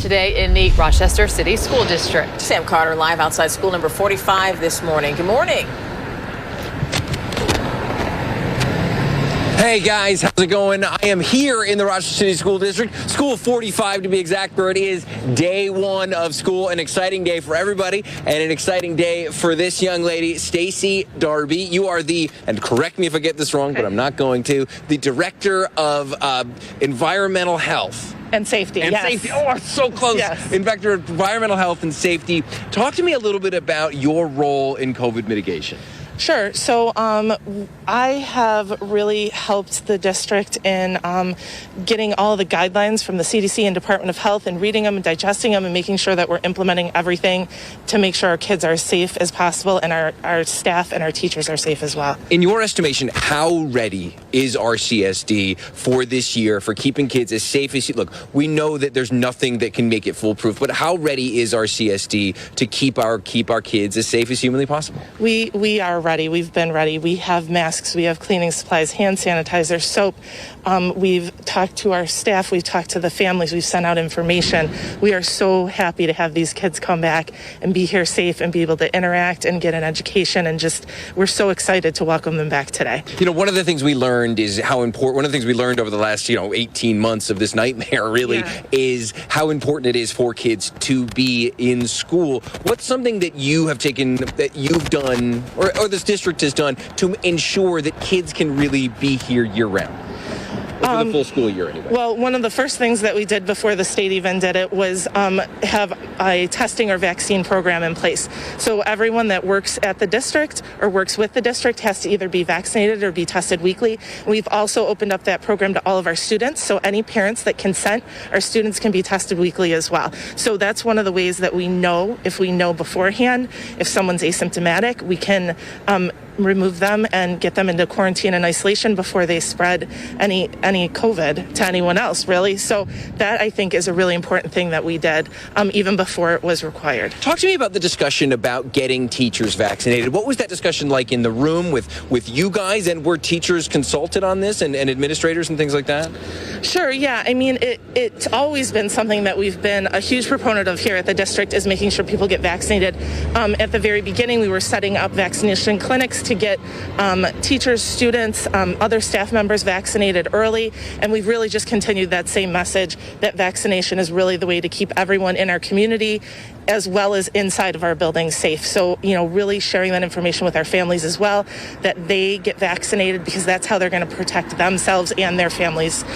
today in the Rochester City School District. Sam Carter live outside school number 45 this morning. Good morning. Hey guys, how's it going? I am here in the Rochester City School District, School 45 to be exact, where it is day one of school. An exciting day for everybody and an exciting day for this young lady, Stacy Darby. You are the, and correct me if I get this wrong, but I'm not going to, the Director of Environmental Health. And safety, and yes. Safety. Oh, it's so close. Yes. Director of Environmental Health and Safety. Talk to me a little bit about your role in COVID mitigation. Sure. So I have really helped the district in getting all the guidelines from the CDC and Department of Health and reading them and digesting them and making sure that we're implementing everything to make sure our kids are as safe as possible and our staff and our teachers are safe as well. In your estimation, how ready is RCSD for this year for keeping kids as safe as you? Look, we know that there's nothing that can make it foolproof, but how ready is RCSD to keep our kids as safe as humanly possible? We are ready. We've been ready. We have masks. We have cleaning supplies, hand sanitizer, soap. We've talked to our staff. We've talked to the families. We've sent out information. We are so happy to have these kids come back and be here safe and be able to interact and get an education. And just, we're so excited to welcome them back today. You know, one of the things we learned is how important, one of the things we learned over the last, 18 months of this nightmare really is how important it is for kids to be in school. What's something that you have taken, that you've done, or this district has done to ensure that kids can really be here year-round? For the full school year, anyway. Well, one of the first things that we did before the state even did it was have a testing or vaccine program in place. So everyone that works at the district or works with the district has to either be vaccinated or be tested weekly. We've also opened up that program to all of our students. So any parents that consent, our students can be tested weekly as well. So that's one of the ways that we know, if we know beforehand, if someone's asymptomatic, we can remove them and get them into quarantine and isolation before they spread any COVID to anyone else, really. So that, I think, is a really important thing that we did even before it was required. Talk to me about the discussion about getting teachers vaccinated. What was that discussion like in the room with you guys, and were teachers consulted on this and administrators and things like that? Sure, yeah. I mean, it's always been something that we've been a huge proponent of here at the district, is making sure people get vaccinated. At the very beginning, we were setting up vaccination clinics to get teachers, students, other staff members vaccinated early. And we've really just continued that same message that vaccination is really the way to keep everyone in our community as well as inside of our buildings safe. So, really sharing that information with our families as well, that they get vaccinated because that's how they're going to protect themselves and their families.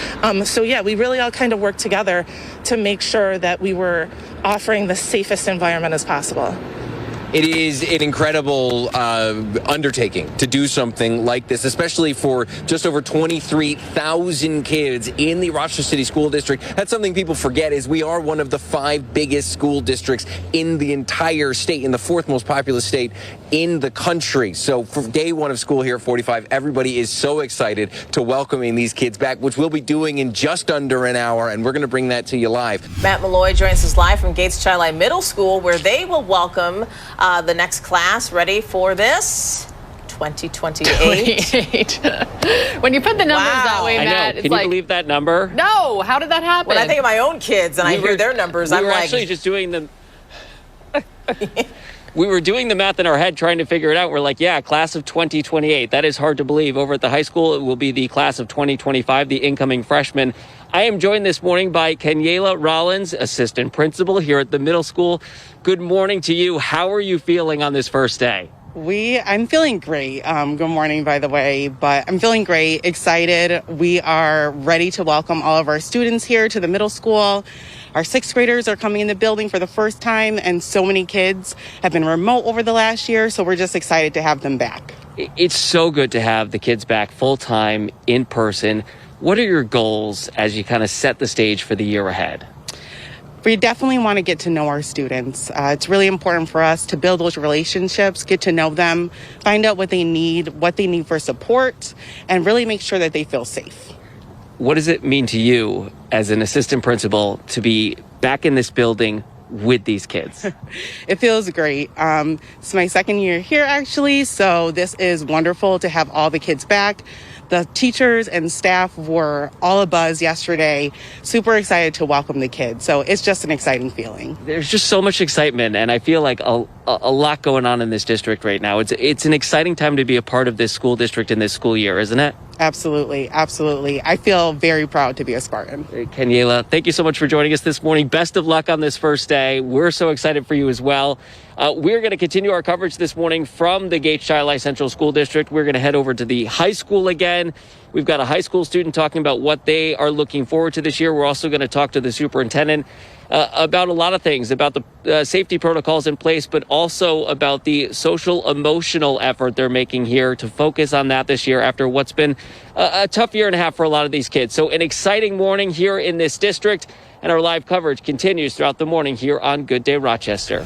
So yeah, we really all kind of worked together to make sure that we were offering the safest environment as possible. It is an incredible undertaking to do something like this, especially for just over 23,000 kids in the Rochester City School District. That's something people forget, is we are one of the 5 biggest school districts in the entire state, in the 4th most populous state in the country. So for day one of school here at 45, everybody is so excited to welcoming these kids back, which we'll be doing in just under an hour, and we're going to bring that to you live. Matt Malloy joins us live from Gates Chi Middle School, where they will welcome the next class. Ready for this? 2028. When you put the numbers that way, Matt, Can you believe that number? No, how did that happen? When I think of my own kids and I hear their numbers, I'm like... We were like... actually just doing the... We were doing the math in our head, trying to figure it out. We're like, yeah, class of 2028. That is hard to believe. Over at the high school, it will be the class of 2025, the incoming freshmen. I am joined this morning by Kenyela Rollins, assistant principal here at the middle school. Good morning to you. How are you feeling on this first day? I'm feeling great. Good morning, by the way, but I'm feeling great, excited. We are ready to welcome all of our students here to the middle school. Our 6th graders are coming in the building for the first time, and so many kids have been remote over the last year, so we're just excited to have them back. It's so good to have the kids back full-time, in person. What are your goals as you kind of set the stage for the year ahead? We definitely want to get to know our students. It's really important for us to build those relationships, get to know them, find out what they need for support, and really make sure that they feel safe. What does it mean to you as an assistant principal to be back in this building with these kids? It feels great. It's my 2nd year here, actually, so this is wonderful to have all the kids back. The teachers and staff were all abuzz yesterday, super excited to welcome the kids. So it's just an exciting feeling. There's just so much excitement, and I feel like a lot going on in this district right now. It's an exciting time to be a part of this school district in this school year, isn't it? Absolutely, absolutely. I feel very proud to be a Spartan. Kenyela, thank you so much for joining us this morning. Best of luck on this first day. We're so excited for you as well. We're going to continue our coverage this morning from the Gates Chili Central School District. We're going to head over to the high school again. We've got a high school student talking about what they are looking forward to this year. We're also going to talk to the superintendent about a lot of things, about the safety protocols in place, but also about the social emotional effort they're making here to focus on that this year after what's been a tough year and a half for a lot of these kids. So an exciting morning here in this district, and our live coverage continues throughout the morning here on Good Day Rochester.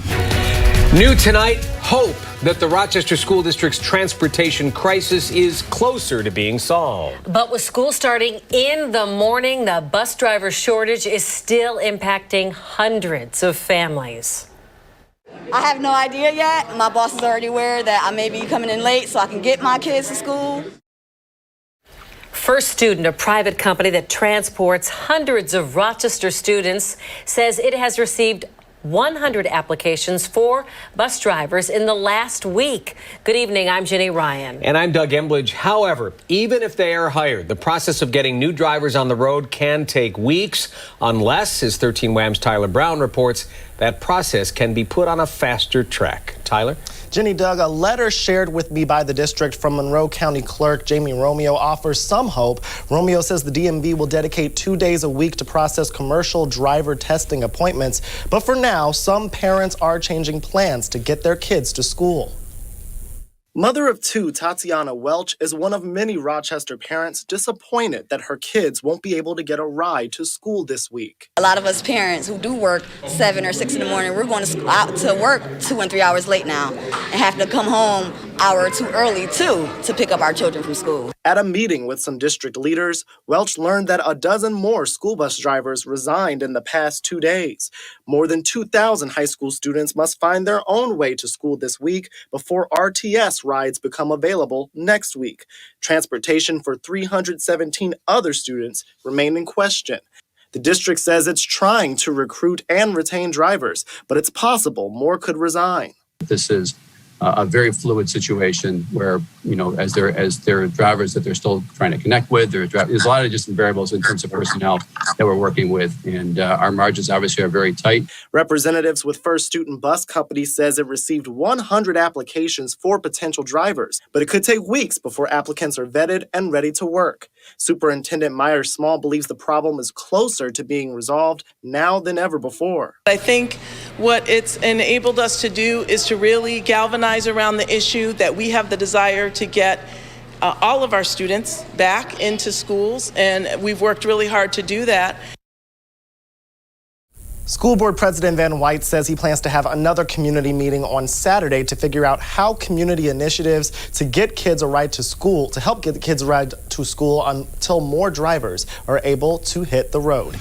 New tonight, hope that the Rochester School District's transportation crisis is closer to being solved. But with school starting in the morning, the bus driver shortage is still impacting hundreds of families. I have no idea yet. My boss is already aware that I may be coming in late so I can get my kids to school. First Student, a private company that transports hundreds of Rochester students, says it has received 100 applications for bus drivers in the last week. Good evening, I'm Jenny Ryan. And I'm Doug Embledge. However, even if they are hired, the process of getting new drivers on the road can take weeks, unless, as 13 Wham's Tyler Brown reports, that process can be put on a faster track. Tyler? Jenny, Doug, a letter shared with me by the district from Monroe County Clerk Jamie Romeo offers some hope. Romeo says the DMV will dedicate 2 days a week to process commercial driver testing appointments. But for now, some parents are changing plans to get their kids to school. Mother of two, Tatiana Welch, is one of many Rochester parents disappointed that her kids won't be able to get a ride to school this week. A lot of us parents who do work 7 or 6 in the morning, we're going out to work 2 and 3 hours late now and have to come home an hour or two early, too, to pick up our children from school. At a meeting with some district leaders, Welch learned that a dozen more school bus drivers resigned in the past 2 days. More than 2,000 high school students must find their own way to school this week before RTS rides become available next week. Transportation for 317 other students remain in question. The district says it's trying to recruit and retain drivers, but it's possible more could resign. This is a very fluid situation where, as there are drivers that they're still trying to connect with, there's a lot of just variables in terms of personnel that we're working with, and our margins obviously are very tight. Representatives with First Student Bus Company says it received 100 applications for potential drivers, but it could take weeks before applicants are vetted and ready to work. Superintendent Myers-Small believes the problem is closer to being resolved now than ever before. I think what it's enabled us to do is to really galvanize around the issue that we have the desire to get all of our students back into schools, and we've worked really hard to do that. School Board President Van White says he plans to have another community meeting on Saturday to figure out how community initiatives to get kids a ride to school, to help get the kids a ride to school until more drivers are able to hit the road.